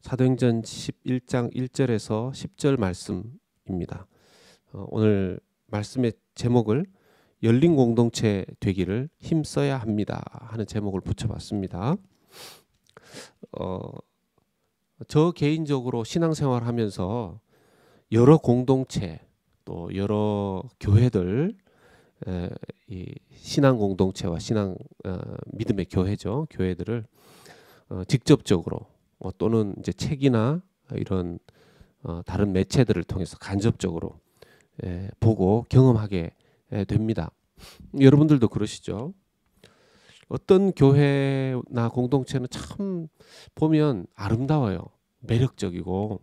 사도행전 11장 1절에서 10절 말씀입니다. 오늘 말씀의 제목을 열린 공동체 되기를 힘써야 합니다 하는 제목을 붙여봤습니다. 저 개인적으로 신앙생활 하면서 여러 공동체 또 여러 교회들, 이 신앙 공동체와 신앙 믿음의 교회죠. 교회들을 직접적으로 또는 이제 책이나 이런 다른 매체들을 통해서 간접적으로 보고 경험하게 됩니다. 여러분들도 그러시죠? 어떤 교회나 공동체는 참 보면 아름다워요. 매력적이고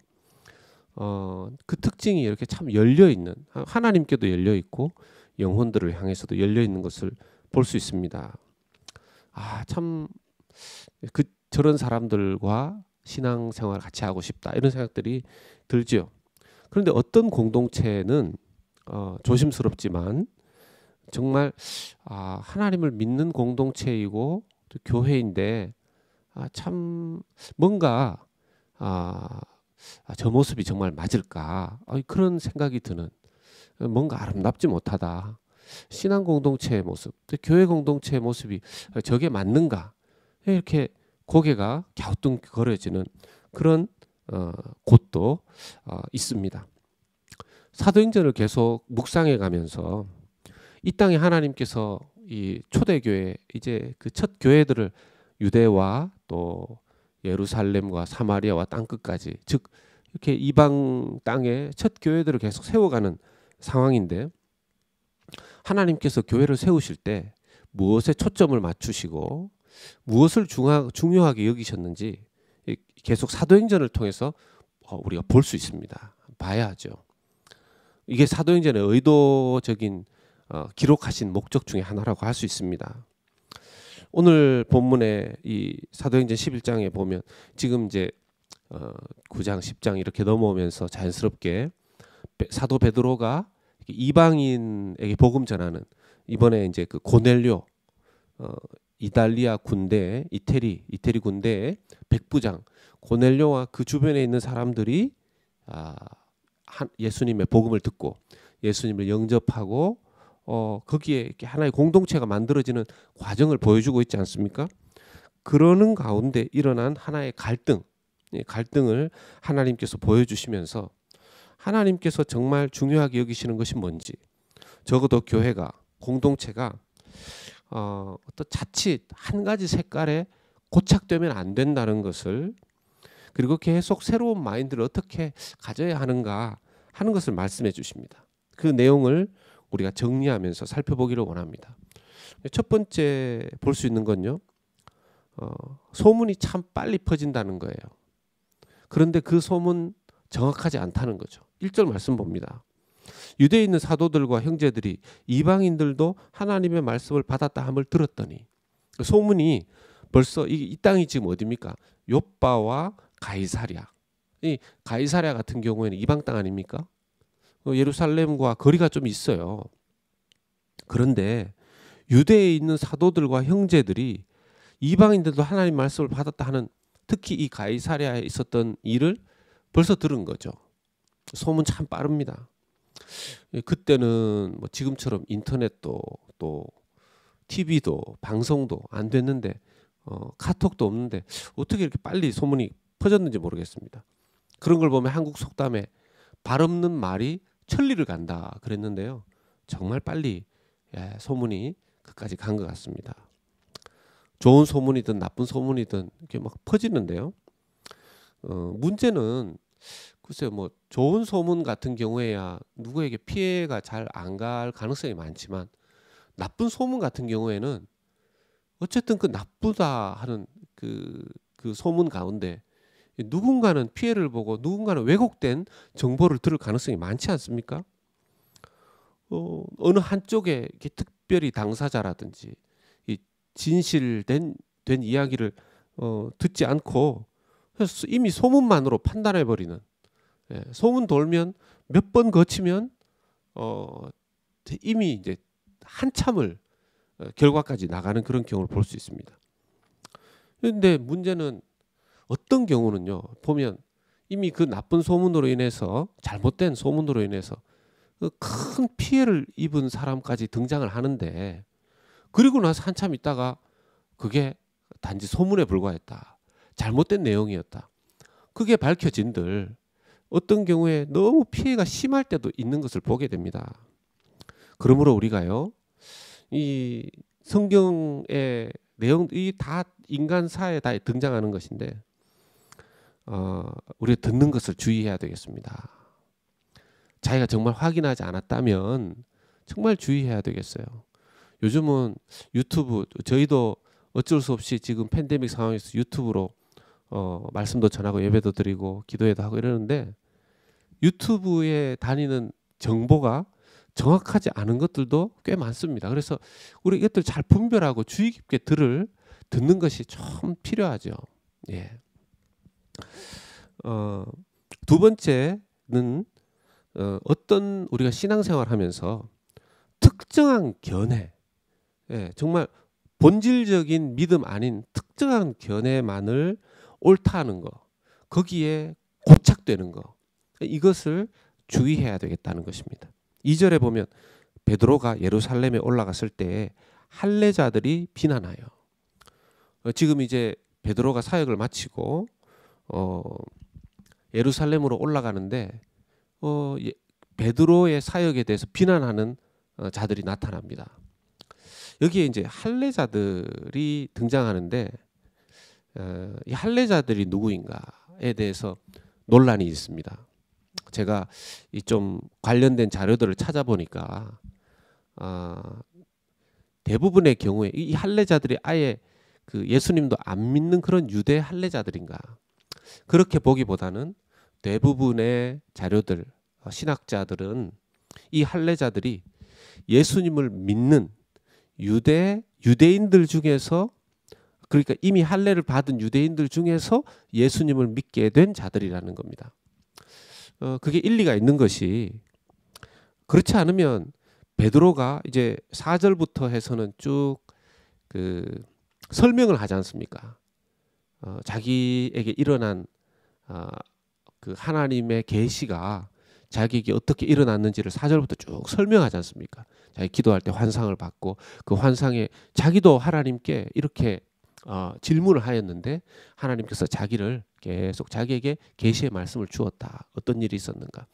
그 특징이 이렇게 참 열려있는, 하나님께도 열려있고 영혼들을 향해서도 열려있는 것을 볼 수 있습니다. 참 저런 사람들과 신앙생활 같이 하고 싶다 이런 생각들이 들죠. 그런데 어떤 공동체는 조심스럽지만 정말 하나님을 믿는 공동체이고 또 교회인데 참 뭔가 저 모습이 정말 맞을까 그런 생각이 드는, 뭔가 아름답지 못하다. 신앙 공동체의 모습, 또 교회 공동체의 모습이 저게 맞는가, 이렇게 고개가 갸우뚱거려지는 그런 곳도 있습니다. 사도행전을 계속 묵상해 가면서 이 땅에 하나님께서 이 초대교회, 이제 그 첫 교회들을 유대와 또 예루살렘과 사마리아와 땅끝까지, 즉 이렇게 이방 땅에 첫 교회들을 계속 세워가는 상황인데, 하나님께서 교회를 세우실 때 무엇에 초점을 맞추시고 무엇을 중요하게 여기셨는지 계속 사도행전을 통해서 우리가 볼 수 있습니다. 봐야 하죠. 이게 사도행전의 의도적인 기록하신 목적 중에 하나라고 할 수 있습니다. 오늘 본문에 이 사도행전 11장에 보면 지금 이제 9장 10장 이렇게 넘어오면서 자연스럽게 사도 베드로가 이방인에게 복음 전하는, 이번에 이제 그 고넬료, 이달리아 군대, 이태리 군대의 백부장 고넬료와 그 주변에 있는 사람들이 예수님의 복음을 듣고 예수님을 영접하고 거기에 이렇게 하나의 공동체가 만들어지는 과정을 보여주고 있지 않습니까? 그러는 가운데 일어난 하나의 갈등을 하나님께서 보여주시면서 하나님께서 정말 중요하게 여기시는 것이 뭔지, 적어도 교회가, 공동체가 어떤 자칫 한 가지 색깔에 고착되면 안 된다는 것을, 그리고 계속 새로운 마인드를 어떻게 가져야 하는가 하는 것을 말씀해 주십니다. 그 내용을 우리가 정리하면서 살펴보기를 원합니다. 첫 번째 볼 수 있는 건요, 소문이 참 빨리 퍼진다는 거예요. 그런데 그 소문 정확하지 않다는 거죠. 1절 말씀 봅니다. 유대에 있는 사도들과 형제들이 이방인들도 하나님의 말씀을 받았다 함을 들었더니, 소문이 벌써 이 땅이 지금 어디입니까? 욥바와 가이사랴. 이 가이사랴 같은 경우에는 이방 땅 아닙니까? 예루살렘과 거리가 좀 있어요. 그런데 유대에 있는 사도들과 형제들이 이방인들도 하나님 말씀을 받았다 하는, 특히 이 가이사랴에 있었던 일을 벌써 들은 거죠. 소문 참 빠릅니다. 그때는 뭐 지금처럼 인터넷도 또 TV도 방송도 안 됐는데 카톡도 없는데 어떻게 이렇게 빨리 소문이 퍼졌는지 모르겠습니다. 그런 걸 보면 한국 속담에 발 없는 말이 천리를 간다 그랬는데요. 정말 빨리 소문이 그까지 간 것 같습니다. 좋은 소문이든 나쁜 소문이든 이렇게 막 퍼지는데요. 문제는 글쎄요, 뭐 좋은 소문 같은 경우에야 누구에게 피해가 잘 안 갈 가능성이 많지만, 나쁜 소문 같은 경우에는 어쨌든 그 나쁘다 하는 그 소문 가운데 누군가는 피해를 보고 누군가는 왜곡된 정보를 들을 가능성이 많지 않습니까? 어느 한쪽에 이렇게 특별히 당사자라든지 이 진실된 이야기를 듣지 않고 이미 소문만으로 판단해 버리는, 소문 돌면 몇 번 거치면 이미 이제 한참을 결과까지 나가는 그런 경우를 볼 수 있습니다. 그런데 문제는 어떤 경우는요. 보면 이미 그 나쁜 소문으로 인해서 잘못된 소문으로 인해서 큰 피해를 입은 사람까지 등장을 하는데 그리고 나서 한참 있다가 그게 단지 소문에 불과했다. 잘못된 내용이었다. 그게 밝혀진들 어떤 경우에 너무 피해가 심할 때도 있는 것을 보게 됩니다. 그러므로 우리가요. 이 성경의 내용 이 다 인간사에 다 등장하는 것인데 우리가 듣는 것을 주의해야 되겠습니다. 자기가 정말 확인하지 않았다면 정말 주의해야 되겠어요. 요즘은 유튜브 저희도 어쩔 수 없이 지금 팬데믹 상황에서 유튜브로 말씀도 전하고 예배도 드리고 기도회도 하고 이러는데 유튜브에 다니는 정보가 정확하지 않은 것들도 꽤 많습니다. 그래서 우리 이것들 잘 분별하고 주의 깊게 듣는 것이 좀 필요하죠. 예. 두 번째는 어떤 우리가 신앙생활하면서 특정한 견해, 예, 정말 본질적인 믿음 아닌 특정한 견해만을 옳다는 거, 거기에 고착되는 거, 이것을 주의해야 되겠다는 것입니다. 2절에 보면 베드로가 예루살렘에 올라갔을 때 할례자들이 비난하여. 지금 이제 베드로가 사역을 마치고 예루살렘으로 올라가는데 베드로의 사역에 대해서 비난하는 자들이 나타납니다. 여기에 이제 할례자들이 등장하는데 이 할례자들이 누구인가에 대해서 논란이 있습니다. 제가 이 좀 관련된 자료들을 찾아보니까 대부분의 경우에 이 할례자들이 아예 그 예수님도 안 믿는 그런 유대 할례자들인가 그렇게 보기보다는 대부분의 자료들 신학자들은 이 할례자들이 예수님을 믿는 유대인들 중에서 그러니까 이미 할례를 받은 유대인들 중에서 예수님을 믿게 된 자들이라는 겁니다. 그게 일리가 있는 것이 그렇지 않으면 베드로가 이제 4절부터 해서는 쭉 그 설명을 하지 않습니까? 자기에게 일어난 그 하나님의 계시가 자기에게 어떻게 일어났는지를 4절부터 쭉 설명하지 않습니까? 자기 기도할 때 환상을 받고 그 환상에 자기도 하나님께 이렇게 질문을 하였는데 하나님께서 자기를 계속 자기에게 계시의 말씀을 주었다. 어떤 일이 있었는가?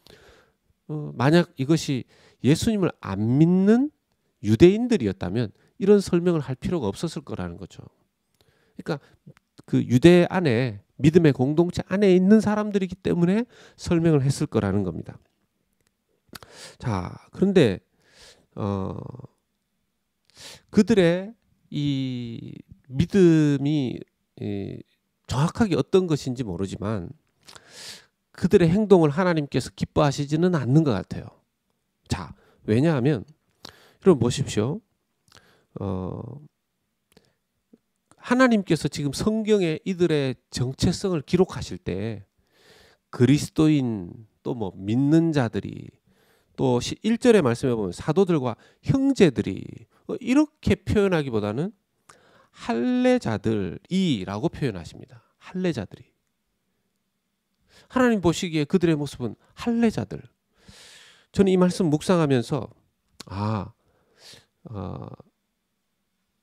만약 이것이 예수님을 안 믿는 유대인들이었다면 이런 설명을 할 필요가 없었을 거라는 거죠. 그러니까 그 유대 안에 믿음의 공동체 안에 있는 사람들이기 때문에 설명을 했을 거라는 겁니다. 자, 그런데 그들의 이 믿음이 정확하게 어떤 것인지 모르지만 그들의 행동을 하나님께서 기뻐하시지는 않는 것 같아요. 자, 왜냐하면 여러분 보십시오. 하나님께서 지금 성경에 이들의 정체성을 기록하실 때 그리스도인 또 뭐 믿는 자들이 또 1절의 말씀에 보면 사도들과 형제들이 이렇게 표현하기보다는 할례자들이라고 표현하십니다. 할례자들이. 하나님 보시기에 그들의 모습은 할례자들. 저는 이 말씀 묵상하면서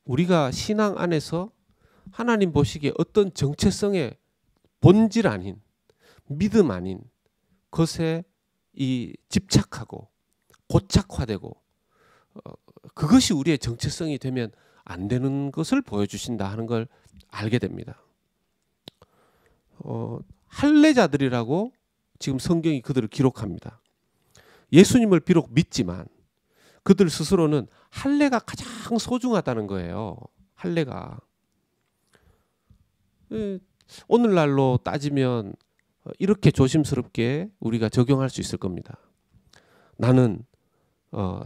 우리가 신앙 안에서 하나님 보시기에 어떤 정체성의 본질 아닌 믿음 아닌 것에 이 집착하고 고착화되고 그것이 우리의 정체성이 되면 안 되는 것을 보여주신다 하는 걸 알게 됩니다. 할례자들이라고 지금 성경이 그들을 기록합니다. 예수님을 비록 믿지만 그들 스스로는 할례가 가장 소중하다는 거예요. 할례가. 오늘날로 따지면 이렇게 조심스럽게 우리가 적용할 수 있을 겁니다. 나는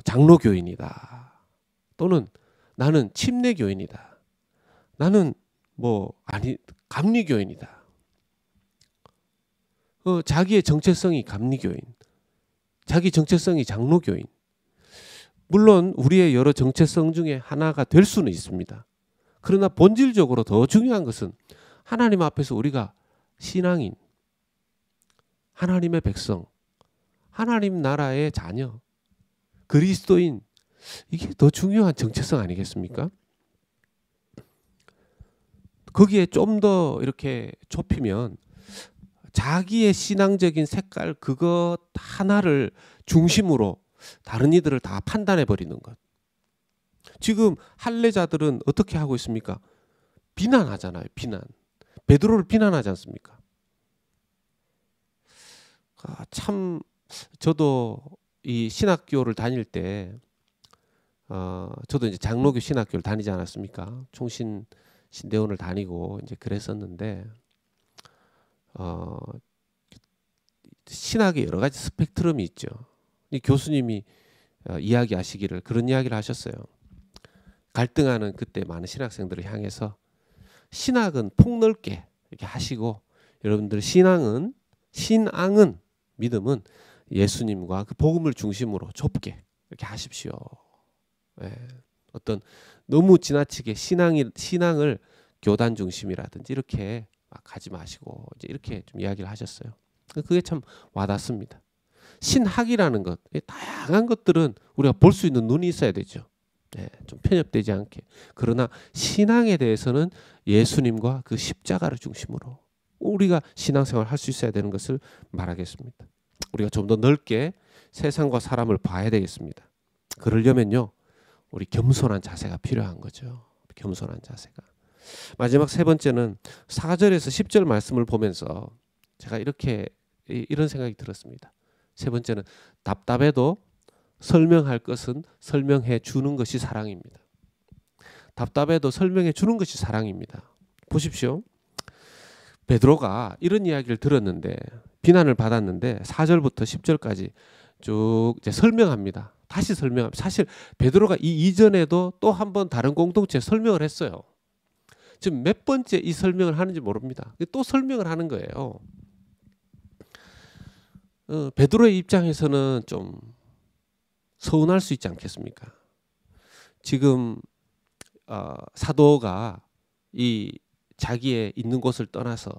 장로교인이다. 또는 나는 침례교인이다. 나는 감리교인이다. 자기의 정체성이 감리교인, 자기 정체성이 장로교인. 물론 우리의 여러 정체성 중에 하나가 될 수는 있습니다. 그러나 본질적으로 더 중요한 것은 하나님 앞에서 우리가 신앙인, 하나님의 백성, 하나님 나라의 자녀, 그리스도인, 이게 더 중요한 정체성 아니겠습니까? 거기에 좀 더 이렇게 좁히면 자기의 신앙적인 색깔 그것 하나를 중심으로 다른 이들을 다 판단해 버리는 것. 지금 할례자들은 어떻게 하고 있습니까? 비난하잖아요. 비난. 베드로를 비난하지 않습니까? 참 저도 이 신학교를 다닐 때 저도 이제 장로교 신학교를 다니지 않았습니까? 총신 신대원을 다니고 이제 그랬었는데 신학의 여러 가지 스펙트럼이 있죠. 이 교수님이 이야기하시기를 그런 이야기를 하셨어요. 갈등하는 그때 많은 신학생들을 향해서 신학은 폭넓게 이렇게 하시고 여러분들 신앙은 믿음은 예수님과 그 복음을 중심으로 좁게 이렇게 하십시오. 예. 어떤 너무 지나치게 신앙을 교단 중심이라든지 이렇게 막 하지 마시고 이제 이렇게 좀 이야기를 하셨어요. 그게 참 와닿습니다. 신학이라는 것, 다양한 것들은 우리가 볼 수 있는 눈이 있어야 되죠. 네, 좀 편협되지 않게. 그러나 신앙에 대해서는 예수님과 그 십자가를 중심으로 우리가 신앙생활을 할 수 있어야 되는 것을 말하겠습니다. 우리가 좀 더 넓게 세상과 사람을 봐야 되겠습니다. 그러려면요, 우리 겸손한 자세가 필요한 거죠. 겸손한 자세가. 마지막 세 번째는 4절에서 10절 말씀을 보면서 제가 이런 생각이 들었습니다. 세 번째는 답답해도 설명할 것은 설명해 주는 것이 사랑입니다. 답답해도 설명해 주는 것이 사랑입니다. 보십시오. 베드로가 이런 이야기를 들었는데 비난을 받았는데 4절부터 10절까지 쭉 이제 설명합니다. 다시 설명합니다. 사실 베드로가 이 이전에도 또 한 번 다른 공동체에 설명을 했어요. 지금 몇 번째 이 설명을 하는지 모릅니다. 또 설명을 하는 거예요. 베드로의 입장에서는 좀 서운할 수 있지 않겠습니까? 지금 사도가 이 자기의 있는 곳을 떠나서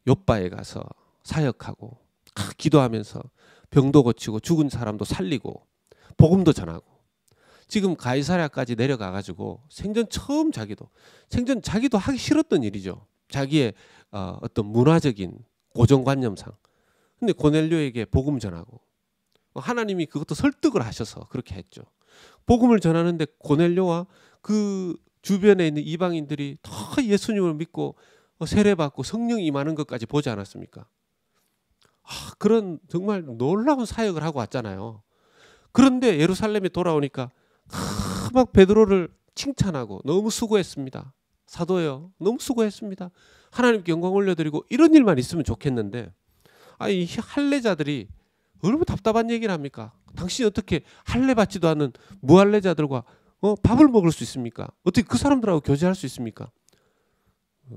욥바에 가서 사역하고 기도하면서 병도 고치고 죽은 사람도 살리고 복음도 전하고 지금 가이사랴까지 내려가 가지고 생전 자기도 하기 싫었던 일이죠. 자기의 어떤 문화적인 고정관념상. 근데 고넬료에게 복음 전하고 하나님이 그것도 설득을 하셔서 그렇게 했죠. 복음을 전하는데 고넬료와 그 주변에 있는 이방인들이 다 예수님을 믿고 세례받고 성령이 임하는 것까지 보지 않았습니까? 그런 정말 놀라운 사역을 하고 왔잖아요. 그런데 예루살렘에 돌아오니까 막 베드로를 칭찬하고 너무 수고했습니다. 사도요. 너무 수고했습니다. 하나님께 영광 올려드리고 이런 일만 있으면 좋겠는데 이 할례자들이 얼마나 답답한 얘기를 합니까? 당신이 어떻게 할례 받지도 않은 무할례자들과 밥을 먹을 수 있습니까? 어떻게 그 사람들하고 교제할 수 있습니까?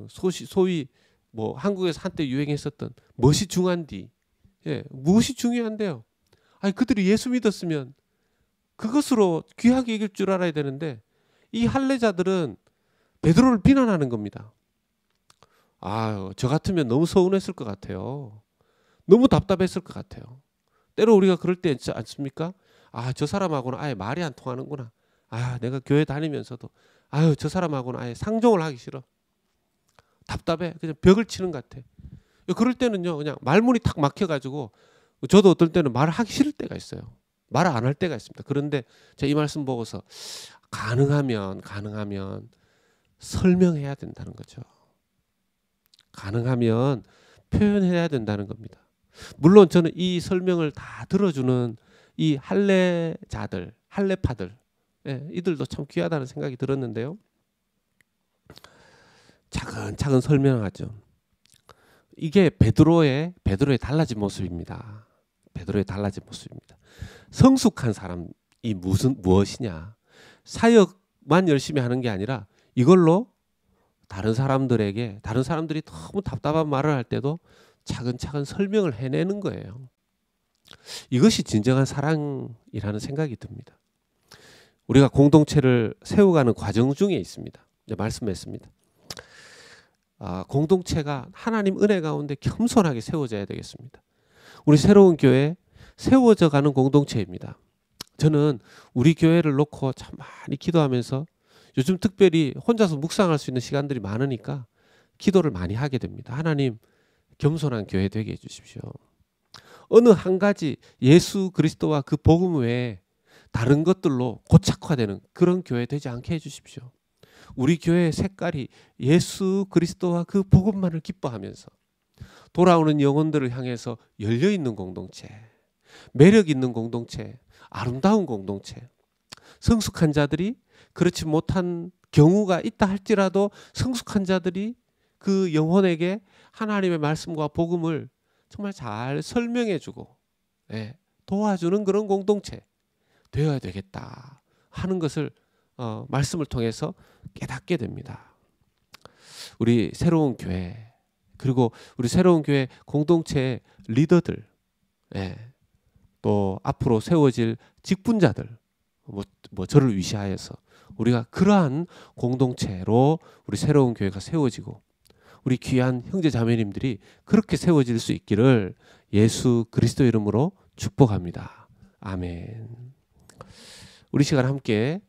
소위 뭐 한국에서 한때 유행했었던 무엇이 중요한디? 예, 무엇이 중요한데요? 그들이 예수 믿었으면 그것으로 귀하게 이길 줄 알아야 되는데 이 할례자들은 베드로를 비난하는 겁니다. 저 같으면 너무 서운했을 것 같아요. 너무 답답했을 것 같아요. 때로 우리가 그럴 때 있지 않습니까? 저 사람하고는 아예 말이 안 통하는구나. 내가 교회 다니면서도 저 사람하고는 아예 상종을 하기 싫어. 답답해. 그냥 벽을 치는 것 같아. 그럴 때는요, 그냥 말문이 탁 막혀가지고 저도 어떨 때는 말을 하기 싫을 때가 있어요. 말을 안 할 때가 있습니다. 그런데 제가 이 말씀 보고서 가능하면 설명해야 된다는 거죠. 가능하면 표현해야 된다는 겁니다. 물론 저는 이 설명을 다 들어주는 이 할례자들, 할례파들, 이들도 참 귀하다는 생각이 들었는데요. 차근차근 설명하죠. 이게 베드로의 달라진 모습입니다. 베드로의 달라진 모습입니다. 성숙한 사람이 무엇이냐? 사역만 열심히 하는 게 아니라 이걸로 다른 사람들이 너무 답답한 말을 할 때도 차근차근 설명을 해내는 거예요. 이것이 진정한 사랑이라는 생각이 듭니다. 우리가 공동체를 세워가는 과정 중에 있습니다. 이제 말씀했습니다. 공동체가 하나님 은혜 가운데 겸손하게 세워져야 되겠습니다. 우리 새로운 교회 세워져 가는 공동체입니다. 저는 우리 교회를 놓고 참 많이 기도하면서 요즘 특별히 혼자서 묵상할 수 있는 시간들이 많으니까 기도를 많이 하게 됩니다. 하나님, 겸손한 교회 되게 해주십시오. 어느 한 가지 예수 그리스도와 그 복음 외에 다른 것들로 고착화되는 그런 교회 되지 않게 해주십시오. 우리 교회의 색깔이 예수 그리스도와 그 복음만을 기뻐하면서 돌아오는 영혼들을 향해서 열려있는 공동체, 매력 있는 공동체, 아름다운 공동체, 성숙한 자들이 그렇지 못한 경우가 있다 할지라도 성숙한 자들이 그 영혼에게 하나님의 말씀과 복음을 정말 잘 설명해주고 도와주는 그런 공동체 되어야 되겠다 하는 것을 말씀을 통해서 깨닫게 됩니다. 우리 새로운 교회, 그리고 우리 새로운 교회 공동체 리더들, 또 앞으로 세워질 직분자들, 뭐 저를 위시하여서 우리가 그러한 공동체로 우리 새로운 교회가 세워지고 우리 귀한 형제 자매님들이 그렇게 세워질 수 있기를 예수 그리스도 이름으로 축복합니다. 아멘. 우리 시간 함께